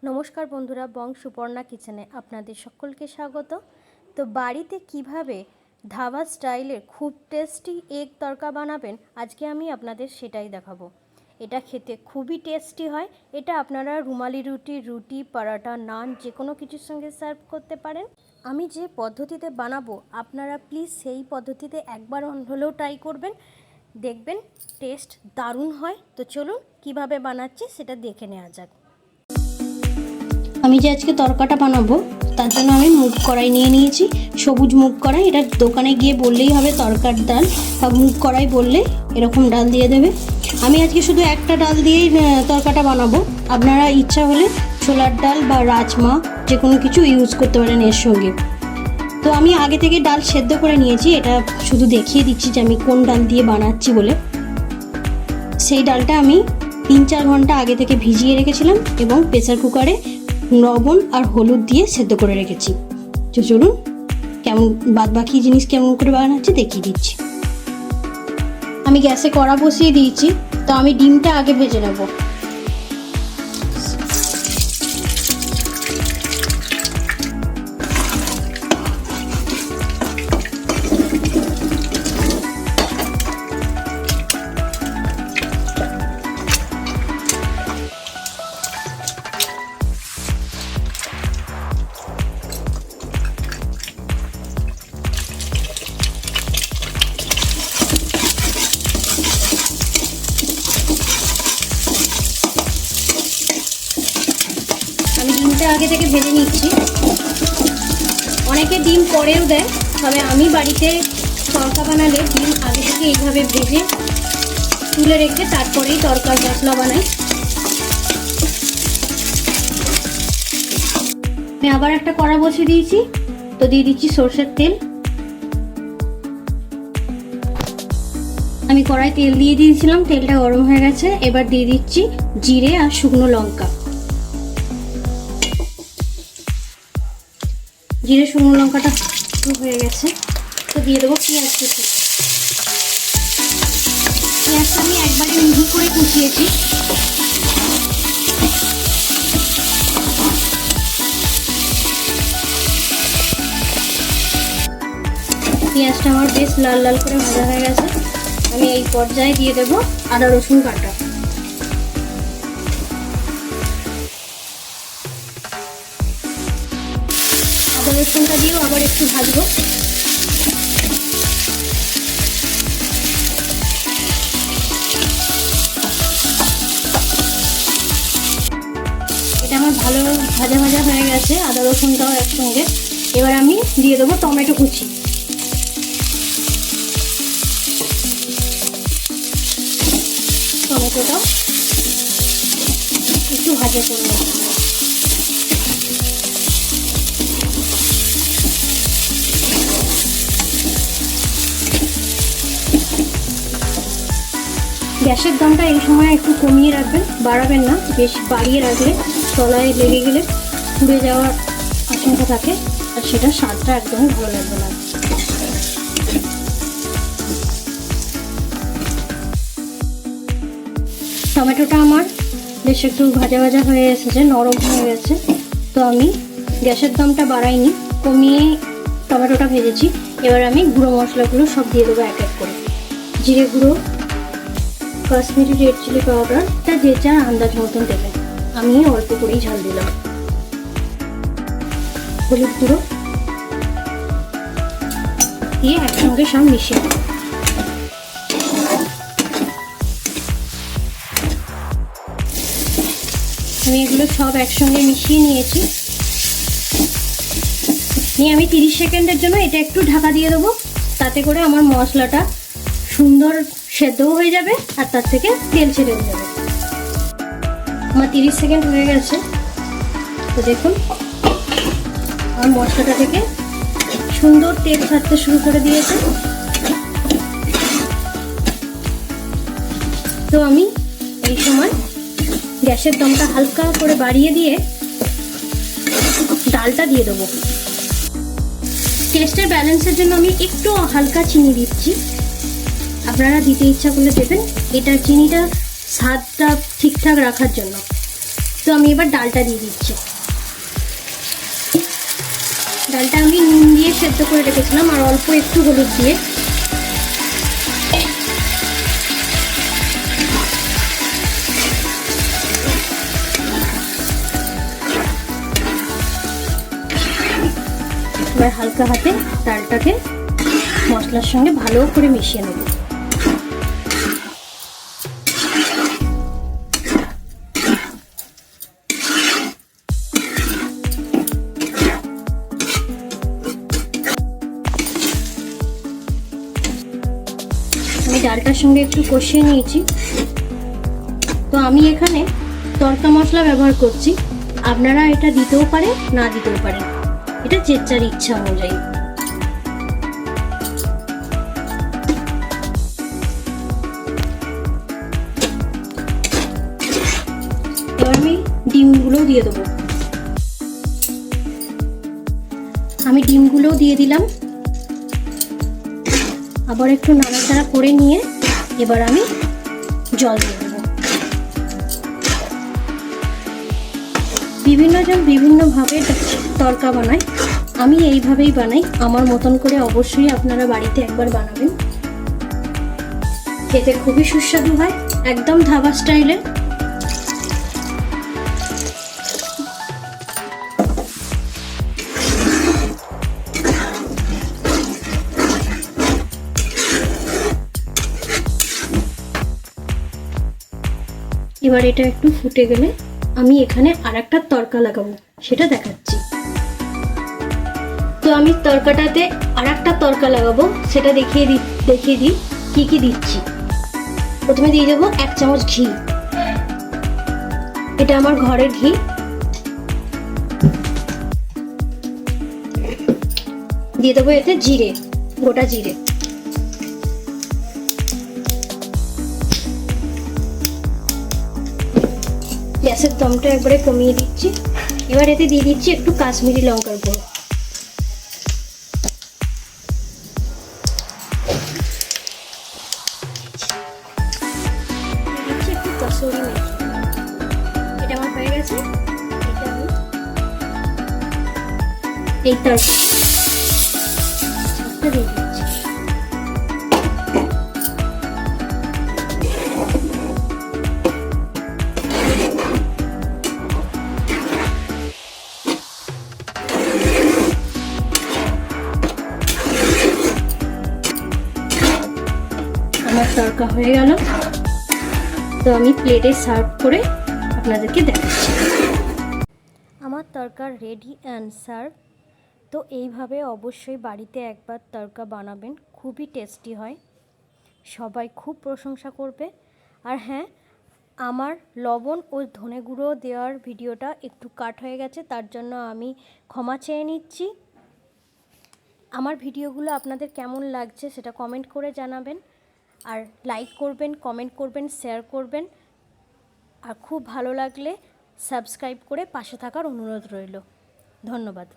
নমস্কার বন্ধুরা, বং সুপর্ণা কিচেনে আপনাদের সকলকে স্বাগত। তো বাড়িতে কিভাবে ধাবা স্টাইলের খুব টেস্টি এগ তড়কা বানাবেন আজকে আমি আপনাদের সেটাই দেখাবো। এটা খেতে খুবই টেস্টি হয়। এটা আপনারা রুমালি রুটি, পরোটা, নান যে কোনো কিছুর সঙ্গে সার্ভ করতে পারেন। আমি যে পদ্ধতিতে বানাবো আপনারা প্লিজ সেই পদ্ধতিতে একবার হলেও ট্রাই করবেন, দেখবেন টেস্ট দারুণ হয়। তো চলুন কিভাবে বানাচ্ছি সেটা দেখে নেওয়া যাক। আমি যে আজকে তরকাটা বানাবো তার জন্য আমি মুগ কড়াই নিয়ে নিয়েছি, সবুজ মুগ কড়াই। এটা দোকানে গিয়ে বললেই হবে তরকার ডাল, বা মুগ কড়াই বললে এরকম ডাল দিয়ে দেবে। আমি আজকে শুধু একটা ডাল দিয়েই তরকাটা বানাবো। আপনারা ইচ্ছা হলে ছোলার ডাল বা রাজমা যে কোনো কিছু ইউজ করতে পারেন এর সঙ্গে। তো আমি আগে থেকে ডাল সেদ্ধ করে নিয়েছি, এটা শুধু দেখিয়ে দিচ্ছি যে আমি কোন ডাল দিয়ে বানাচ্ছি বলে। সেই ডালটা আমি 3-4 ঘন্টা আগে থেকে ভিজিয়ে রেখেছিলাম এবং প্রেসার কুকারে লবণ আর হলুদ দিয়ে সেদ্ধ করে রেখেছি। তো চলুন কেমন বাদবাকি জিনিস কেমন করে বানাচ্ছি দেখিয়ে দিচ্ছি। আমি গ্যাসে কড়া বসিয়ে দিয়েছি, তো আমি ডিমটা আগে ভেজে নেব। আমি ডিমটা আগে থেকে ভেজে নিচ্ছি। অনেকে ডিম পরেও দেয়, তবে আমি বাড়িতে তড়কা বানালে ডিম আগে থেকে এইভাবে ভেজে তুলে রেখে তারপরেই তড়কার মশলা বানাই। আমি আবার একটা কড়া বসিয়ে দিয়েছি, তো দিয়ে দিচ্ছি সরষের তেল। আমি কড়াই তেল দিয়ে দিয়েছিলাম, তেলটা গরম হয়ে গেছে। এবার দিয়ে দিচ্ছি জিরে আর শুকনো লঙ্কা। জিরে শুকনো লঙ্কাটা হয়ে গেছে, তো দিয়ে দেবো পেঁয়াজ কুচি। পেঁয়াজটা আমি একবারে মিহি করে কুচিয়েছি। পেঁয়াজটা আমার বেশ লাল লাল করে ভাজা হয়ে গেছে। আমি এই পর্যায়ে দিয়ে দেবো আদা রসুন বাটা। আদা রসুনটা দিয়েও আবার একটু ভাজবো। এটা আমার ভালো ভাজা ভাজা হয়ে গেছে, আদা রসুনটাও একসঙ্গে। এবার আমি দিয়ে দেবো টমেটো কুচি। টমেটোটাও একটু ভাজা করে নেব। গ্যাসের দামটা এই সময় একটু কমিয়ে রাখবেন, বাড়াবেন না। বেশি বাড়িয়ে রাখলে তলায় লেগে গেলে পুড়ে যাওয়ার আশঙ্কা থাকে, আর সেটা স্বাদটা একদমই ভালো লাগবে না। টমেটোটা আমার বেশ একটু ভাজা ভাজা হয়ে এসেছে, নরম হয়ে গেছে। তো আমি গ্যাসের দামটা বাড়াইনি, কমিয়ে টমেটোটা ভেজেছি। এবার আমি গুঁড়ো মশলাগুলো সব দিয়ে দেবো এক এক করে। জিরে গুঁড়ো, কাশ্মীরি রেড চিলি পাউডারটা যে যার আন্দাজ মতন দেবেন, আমি অল্প করেই ঝাল দিলাম। হলুদ গুঁড়ো দিয়ে একসঙ্গে সব মিশিয়ে দেবো। আমি এগুলো সব একসঙ্গে মিশিয়ে নিয়েছি। নিয়ে আমি 30 সেকেন্ডের জন্য এটা একটু ঢাকা দিয়ে দেবো, তাতে করে আমার মশলাটা সুন্দর সেদ্ধও হয়ে যাবে আর তার থেকে তেল ছেড়েও যাবে। আমার 30 সেকেন্ড হয়ে গেছে। তো দেখুন আমার মশলাটা থেকে সুন্দর তেল ছাড়তে শুরু করে দিয়েছে। তো আমি এই সময় গ্যাসের দমটা হালকা করে বাড়িয়ে দিয়ে ডালটা দিয়ে দেবো। টেস্টের ব্যালেন্সের জন্য আমি একটু হালকা চিনি দিচ্ছি, আপনারা দিতে ইচ্ছা করলে দেবেন। এটা চিনিটা স্বাদটা ঠিকঠাক রাখার জন্য। তো আমি এবার ডালটা দিয়ে দিচ্ছি। ডালটা আমি নুন দিয়ে সেদ্ধ করে রেখেছিলাম আর অল্প একটু হলুদ দিয়ে। এবার হালকা হাতে ডালটাকে মশলার সঙ্গে ভালো করে মিশিয়ে নেব। আমি ডালটার সঙ্গে একটু কষিয়ে নিয়েছি। তো আমি এখানে তড়কা মশলা ব্যবহার করছি, আপনারা এটা দিতেও পারেন না দিতেও পারেন, এটা যে যার ইচ্ছা অনুযায়ী। এবার আমি ডিমগুলোও দিয়ে দেবো। আমি ডিমগুলোও দিয়ে দিলাম। আবার একটু নাড়াচাড়া করে নিয়ে এবার আমি জল দিয়ে দেবো। বিভিন্নজন বিভিন্নভাবে তড়কা বানায়, আমি এইভাবেই বানাই আমার মতন করে। অবশ্যই আপনারা বাড়িতে একবার বানাবেন, খেতে খুবই সুস্বাদু হয়, একদম ধাবা স্টাইলে। এবার এটা একটু ফুটে গেলে আমি এখানে আরেকটা তড়কা লাগাবো, সেটা দেখাচ্ছি। তো আমি তড়কাটাতে আরেকটা তড়কা লাগাবো, সেটা দেখিয়ে দিই কি কি দিচ্ছি। প্রথমে দিয়ে দেবো 1 চামচ ঘি, এটা আমার ঘরের ঘি। দিয়ে দেবো এতে জিরে, গোটা জিরে। গ্যাসের দমটা একবারে কমিয়ে দিচ্ছি। এবার এতে দিয়ে দিচ্ছি একটু কাশ্মীরি লঙ্কার গুঁড়ো। দিচ্ছি একটু কসুরি মেথি। এটা আমার হয়ে গেছে। এটা আমি এই তরকারিটা দিয়ে দিচ্ছি। আমার তড়কা হয়ে গেল। তো আমি প্লেটে সার্ভ করে আপনাদেরকে দেখাচ্ছি। আমার তড়কা রেডি অ্যান্ড সার্ভ। তো এইভাবে অবশ্যই বাড়িতে একবার তড়কা বানাবেন, খুবই টেস্টি হয়, সবাই খুব প্রশংসা করবে। আর হ্যাঁ, আমার লবণ ও ধনে গুঁড়ো দেওয়ার ভিডিওটা একটু কাট হয়ে গেছে, তার জন্য আমি ক্ষমা চেয়ে নিচ্ছি। আমার ভিডিওগুলো আপনাদের কেমন লাগছে সেটা কমেন্ট করে জানাবেন, আর লাইক করবেন, কমেন্ট করবেন, শেয়ার করবেন, আর খুব ভালো লাগলে সাবস্ক্রাইব করে পাশে থাকার অনুরোধ রইল। ধন্যবাদ।